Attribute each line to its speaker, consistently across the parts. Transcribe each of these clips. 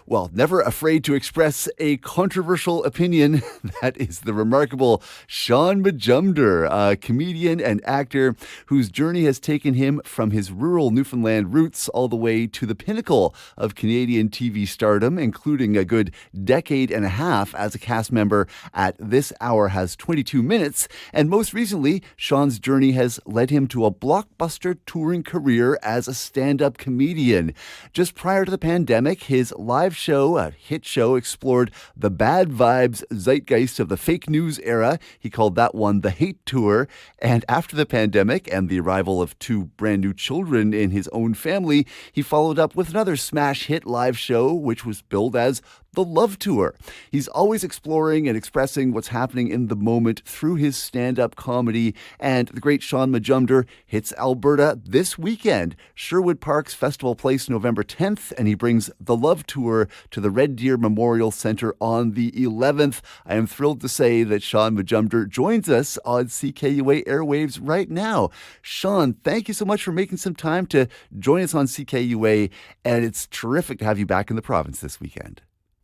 Speaker 1: Well, never afraid to express a controversial opinion. That is the remarkable Shaun Majumder, a comedian and actor whose journey has taken him from his rural Newfoundland roots all the way to the pinnacle of Canadian TV stardom, including a good decade and a half as a cast member at This Hour Has 22 Minutes. And most recently, Shaun's journey has led him to a blockbuster touring career as a stand-up comedian. Just prior to the pandemic, his live show, a hit show, explored the bad vibes zeitgeist of the fake news era. He called that one the Hate Tour. And after the pandemic and the arrival of two brand new children in his own family, he followed up with another smash hit live show, which was billed as the Love Tour. He's always exploring and expressing what's happening in the moment through his stand-up comedy. And the great Shaun Majumder hits Alberta this weekend, Sherwood Park's Festival Place, November 10th, and he brings the Love Tour to the Red Deer Memorial Centre on the 11th. I am thrilled to say that Shaun Majumder joins us on CKUA airwaves right now. Shaun, thank you so much for making some time to join us on CKUA, and it's terrific to have you back in the province this weekend.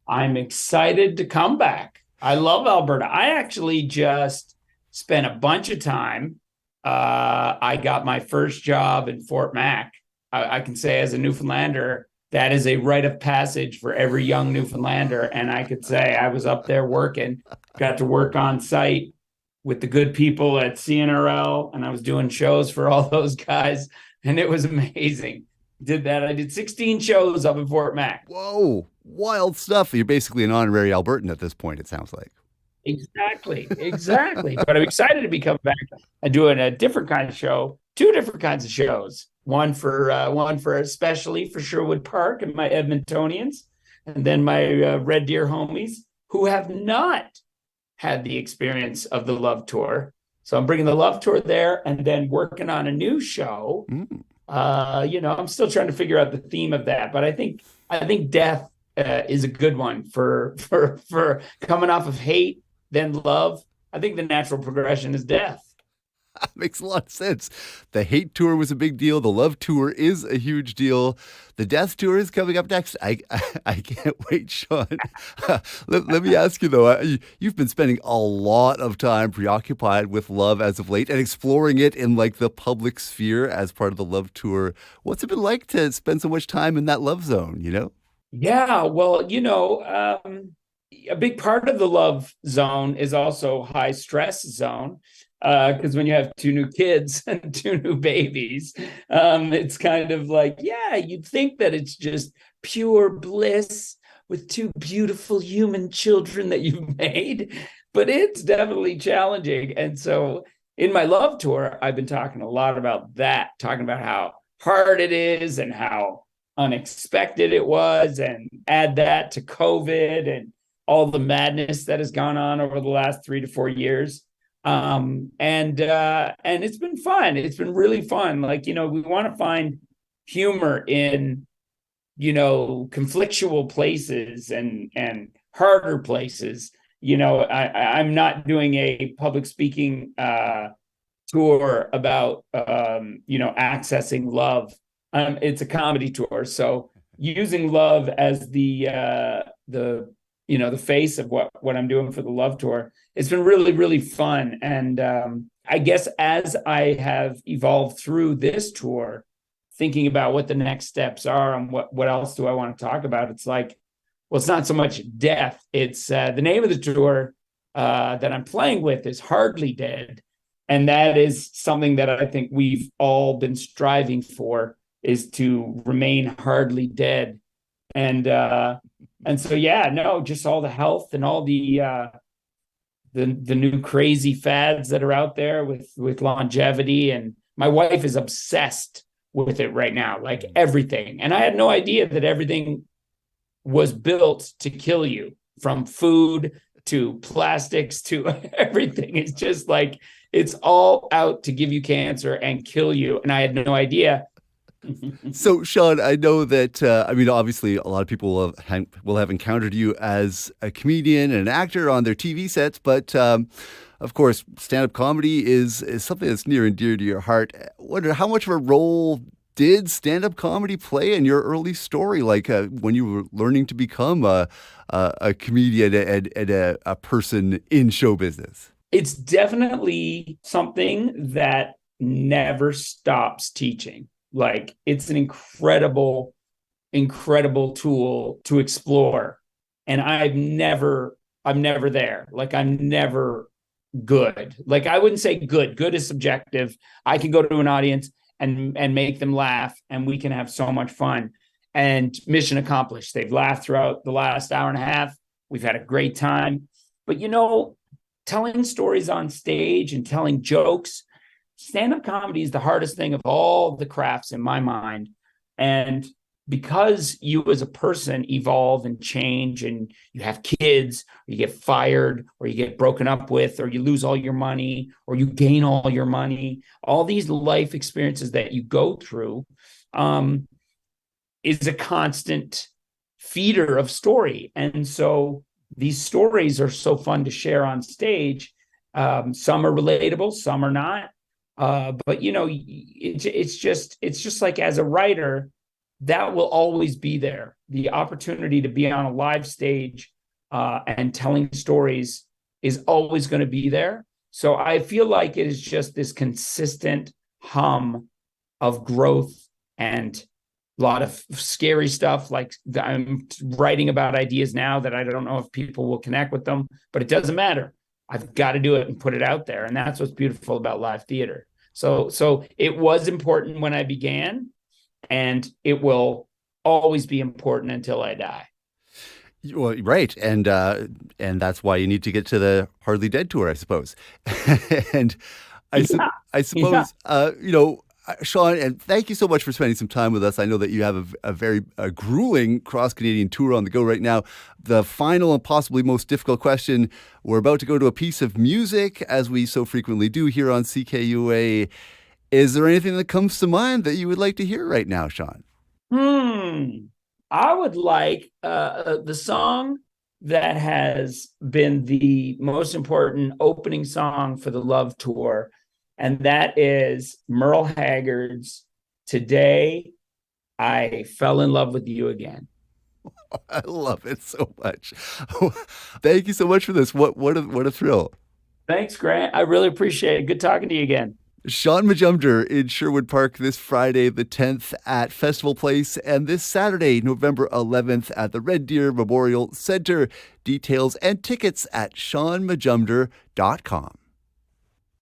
Speaker 2: I'm excited to come back. I love Alberta. I actually just spent a bunch of time. I got my first job in Fort Mac. I can say as a Newfoundlander, that is a rite of passage for every young Newfoundlander. And I could say I was up there working, got to work on site with the good people at CNRL, and I was doing shows for all those guys, and it was amazing. Did that. I did 16 shows up in Fort Mac.
Speaker 1: Whoa, wild stuff. You're basically an honorary Albertan at this point, it sounds like.
Speaker 2: Exactly. But I'm excited to be coming back and doing a different kind of show, two different kinds of shows. One for especially for Sherwood Park and my Edmontonians, and then my Red Deer homies who have not had the experience of the Love Tour. So I'm bringing the Love Tour there, and then working on a new show. I'm still trying to figure out the theme of that, but I think death is a good one for coming off of hate, then love. I think the natural progression is death.
Speaker 1: That makes a lot of sense. The Hate Tour was a big deal. The Love Tour is a huge deal. The Death Tour is coming up next. I can't wait, Shaun. Let me ask you, though, you've been spending a lot of time preoccupied with love as of late and exploring it in like the public sphere as part of the Love Tour. What's it been like to spend so much time in that love zone,
Speaker 2: Yeah, well, a big part of the love zone is also high stress zone. Because when you have two new kids and two new babies, it's kind of like, yeah, you'd think that it's just pure bliss with two beautiful human children that you've made, but it's definitely challenging. And so in my Love Tour, I've been talking a lot about that, talking about how hard it is and how unexpected it was, and add that to COVID and all the madness that has gone on over the last 3 to 4 years. And it's been fun. It's been really fun. Like, we want to find humor in, conflictual places and harder places. I'm not doing a public speaking tour about accessing love. It's a comedy tour. So using love as the face of what I'm doing for the Love Tour. It's been really, really fun. And I guess as I have evolved through this tour, thinking about what the next steps are and what else do I want to talk about, it's like, well, it's not so much death. It's the name of the tour that I'm playing with is Hardly Dead. And that is something that I think we've all been striving for, is to remain hardly dead. And so, just all the health and all the new crazy fads that are out there with longevity. And my wife is obsessed with it right now, like everything. And I had no idea that everything was built to kill you, from food to plastics to everything. It's just like, it's all out to give you cancer and kill you. And I had no idea.
Speaker 1: So, Shaun, I know that, obviously a lot of people will have encountered you as a comedian and an actor on their TV sets, but of course, stand-up comedy is something that's near and dear to your heart. I wonder how much of a role Did stand-up comedy play in your early story, like when you were learning to become a comedian and a person in show business?
Speaker 2: It's definitely something that never stops teaching. Like it's an incredible tool to explore. And I'm never there. Like I'm never good. Like I wouldn't say good. Good is subjective. I can go to an audience and make them laugh, and we can have so much fun. And mission accomplished. They've laughed throughout the last hour and a half. We've had a great time. But telling stories on stage and telling jokes, stand-up comedy is the hardest thing of all the crafts in my mind. And because you as a person evolve and change, and you have kids, or you get fired, or you get broken up with, or you lose all your money, or you gain all your money, all these life experiences that you go through is a constant feeder of story. And so these stories are so fun to share on stage. Some are relatable, some are not. But it's just like, as a writer, that will always be there. The opportunity to be on a live stage and telling stories is always going to be there. So I feel like it is just this consistent hum of growth and a lot of scary stuff. Like I'm writing about ideas now that I don't know if people will connect with them, but it doesn't matter. I've got to do it and put it out there. And that's what's beautiful about live theater. So it was important when I began, and it will always be important until I die.
Speaker 1: Well, right, and that's why you need to get to the Hardly Dead tour, I suppose. And I suppose Shaun, and thank you so much for spending some time with us. I know that you have a very grueling cross-Canadian tour on the go right now. The final and possibly most difficult question, we're about to go to a piece of music, as we so frequently do here on CKUA. Is there anything that comes to mind that you would like to hear right now, Shaun?
Speaker 2: I would like the song that has been the most important opening song for the Love Tour, and that is Merle Haggard's "Today I Fell in Love with You Again."
Speaker 1: I love it so much. Thank you so much for this. What a thrill.
Speaker 2: Thanks, Grant. I really appreciate it. Good talking to you again.
Speaker 1: Shaun Majumder in Sherwood Park this Friday, the 10th at Festival Place, and this Saturday, November 11th at the Red Deer Memorial Center. Details and tickets at shaunmajumder.com.